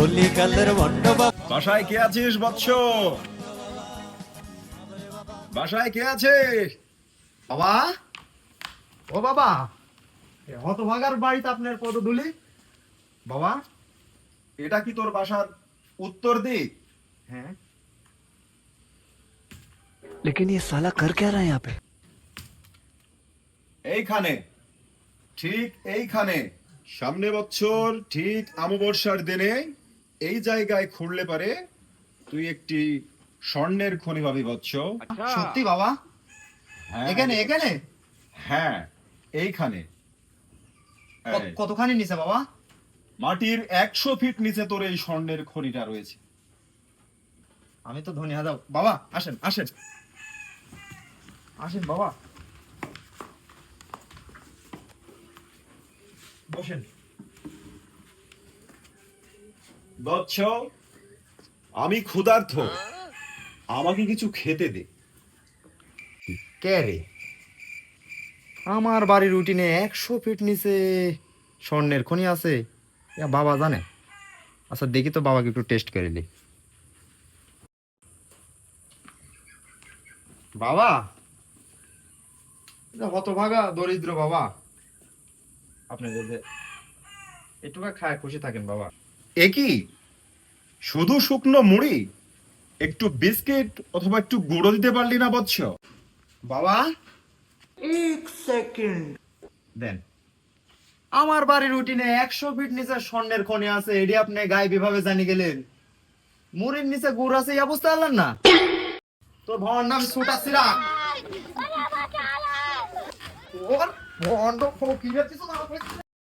কলিকালের bond বাবা। বাসায় কে আছিস বৎস? বাসায় কে আছে? বাবা, ও বাবা, হতভাগার বাড়িতে আপনার পদধূলি। বাবা, এটা কি তোর বাসার উত্তর দিক? হ্যাঁ। लेकिन ये साला कर क्या रहा है यहाँ पे? এইখানে, ঠিক এইখানে, সামনে বছর ঠিক অমাবস্যার দিনে এই জায়গায় খুঁড়লে পারে তুই একটি স্বর্ণের খনি পাবি বৎস। সত্যি বাবা? হ্যাঁ, এখানে এখানে হ্যাঁ, এইখানে। এই, কতখানি নিছে বাবা? মাটির 100 ফিট নিচে তোর এই স্বর্ণের খনিটা রয়েছে। আমি তো ধনী হাজার। বাবা আসেন আসেন আসেন বাবা, বসেন। বৎস, আমি ক্ষুধার্ত, আমাকে কিছু খেতে দে। কে রে? আমার বাড়ির রুটিনে 100 ফিট নিচে স্বর্ণের খনি আছে, ইয়া বাবা জানে? আচ্ছা দেখি তো, বাবাকে একটু টেস্ট করে দিই। বাবা, এটা হতভাগা দরিদ্র বাবা, আপনি যদি একটু খায় খুশি থাকেন বাবা। এ কি শুধু শুকনো মুড়ি, একটু বিস্কিট অথবা একটু গুঁড়ো দিতে পারলি না বৎস? বাবা 1 সেকেন্ড দেন। আমার বাড়ির রুটিনে 100 ফিট নিচে স্বর্ণের খনি আছে, এটি আপনি গায়ে বিভাবে জানি গেলেন। মুড়ির নিচে গুড় আছে, এই অবস্থা আনলেন না? তোর ভাবার নাম সুটা সিরা। ওর ভন্ড ফকির